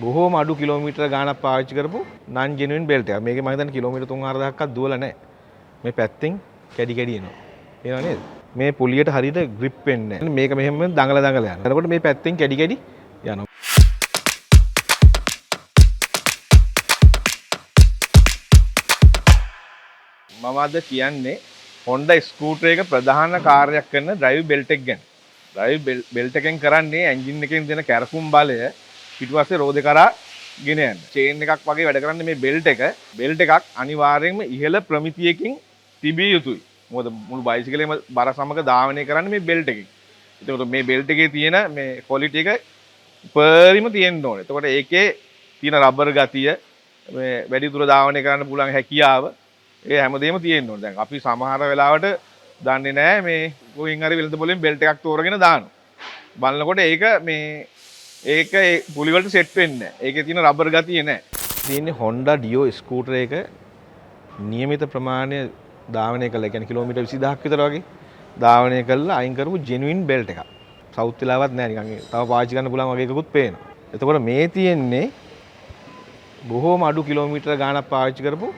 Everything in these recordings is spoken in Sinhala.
බොහෝම අඩු කිලෝමීටර ගාණක් පාවිච්චි කරපු non genuine belt එකක්. මේකේ මම හිතන්නේ කිලෝමීටර 3-4000ක්වත් දුවලා නැහැ. මේ පැත්තෙන් කැඩි කැඩි එනවා. එනවා නේද? මේ පුලියට හරියට grip වෙන්නේ නැහැ. මේක මෙහෙම දඟල දඟල යනවා. එතකොට මේ පැත්තෙන් කැඩි කැඩි යනවා. මම අද කියන්නේ Honda scooter එක ප්‍රධාන කාර්යයක් කරන drive belt එක ගැන. drive belt එකෙන් කරන්නේ engine එකෙන් දෙන කැරකුම් බලය පිටුපස්සේ රෝදේ කරා ගෙන යන්න. චේන් එකක් වගේ වැඩ කරන්නේ මේ බෙල්ට් එක. බෙල්ට් එකක් අනිවාර්යයෙන්ම ඉහළ ප්‍රමිතියකින් තිබිය යුතුයි. මොකද මුළු බයිසිකලෙම බර සමග ධාවනය කරන්නේ මේ බෙල්ට් එකකින්. එතකොට මේ බෙල්ට් එකේ තියෙන මේ ක්වොලිටි එක උපරිම තියෙන්න ඕනේ. එතකොට ඒකේ තියෙන රබර් ගතිය මේ වැඩි දුර ධාවනය කරන්න පුළුවන් හැකියාව ඒ හැමදේම තියෙන්න ඕනේ. දැන් අපි සමහර වෙලාවට දන්නේ නැහැ මේ කොහෙන් හරි වෙළඳ පොලෙන් බෙල්ට් එකක් තෝරගෙන දානවා. බලනකොට ඒක මේ ඒක පුලි වලට සෙට් වෙන්නේ නැහැ. ඒකේ තියෙන රබර් ගතිය නැහැ. තියෙන්නේ Honda Dio ස්කූටර් එක නියමිත ප්‍රමාණය ධාවනය කළා. ඒ කියන්නේ කිලෝමීටර් 20000ක් විතර වගේ ධාවනය කළා අයින් කරපු genuine belt එකක්. සවුත් වෙලාවත් නැහැ නිකන් තව පාවිච්චි කරන්න පුළුවන් වගේ එකකුත් පේනවා. එතකොට මේ තියෙන්නේ බොහෝම අඩු කිලෝමීටර ගාණක් පාවිච්චි කරපු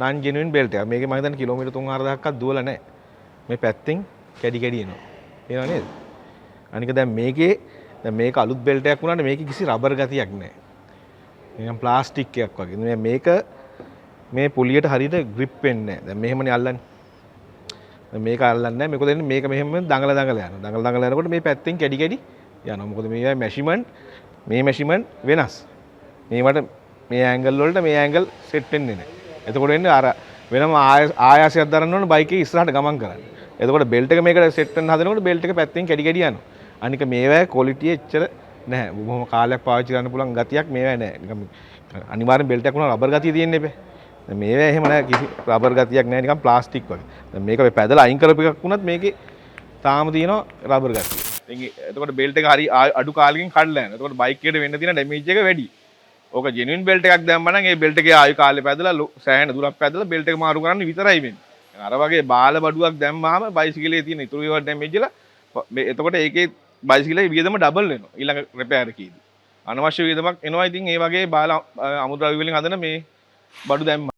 non genuine belt එකක්. මේකේ මම හිතන්නේ කිලෝමීටර් 3-4000ක්වත් දුවලා නැහැ. මේ පැත්තෙන් කැඩි කැඩි එනවා. එනවා නේද? අනික දැන් මේක අලුත් බෙල්ට් එකක් වුණාට මේකේ කිසි රබර් ගතියක් නැහැ. නිකන් ප්ලාස්ටික් එකක් වගේ. මේක මේ පුලියට හරියට grip වෙන්නේ නැහැ. දැන් මෙහෙමනේ අල්ලන්නේ. දැන් මේක අල්ලන්නේ නැහැ. මේක දෙන්නේ මේක මෙහෙම දඟල දඟල යනවා. දඟල දඟල යනකොට මේ පැත්තෙන් කැඩි කැඩි යනවා. මොකද මේ measurement වෙනස්. මේවට මේ ඇන්ගල් වලට මේ ඇන්ගල් සෙට් වෙන්නේ නැහැ. එතකොට එන්නේ අර වෙනම ආයාසයක් දරන්න ඕන බයික් එකේ ඉස්සරහට ගමන් කරන්න. එතකොට බෙල්ට් එක මේකට සෙට් වෙන්න හදනකොට බෙල්ට් එක පැත්තෙන් කැඩි කැඩි යනවා. අනික මේවැ ක්වොලිටි එච්චර නැහැ. බොහොම කාලයක් පාවිච්චි කරන්න පුළුවන් ගතියක් මේවැ නැහැ. නිකන් අනිවාර්යෙන් බෙල්ට් එකක් වුණා රබර් ගතිය තියෙන්න එපේ. දැන් මේවැ එහෙම නැහැ. කිසි රබර් ගතියක් නැහැ. නිකන් ප්ලාස්ටික් වගේ. දැන් මේක පැදලා අයින් කරපු එකක් වුණත් මේකේ තාම තියෙනවා රබර් ගතිය. එතකොට බෙල්ට් එක හරි අඩු කාලෙකින් කඩලා යනවා. එතකොට බයික් එකට වෙන්න තියෙන ඩැමේජ් එක වැඩි. ඕක ජෙනුයින් බෙල්ට් එකක් දැම්මම නම් ඒ බෙල්ට් එකේ ආයු කාලේ පැදලා සෑහෙන දුරක් පැදලා බෙල්ට් එක මාරු කරන්න විතරයි වෙන්නේ. අර වගේ බාල බඩුවක් දැම්මාම බයිසිකලේ තියෙන ඉතුරු ඒවා ඩැමේජ් වෙලා එතකොට ඒකේ බයිසිකලේ වියදම ඩබල් වෙනවා ඊළඟ රිපෙයාර් එකේදී. අනවශ්‍ය වියදමක් එනවා. ඉතින් ඒ වගේ බාල අමුද්‍රව්‍ය වලින් හදන මේ බඩු දැම්ම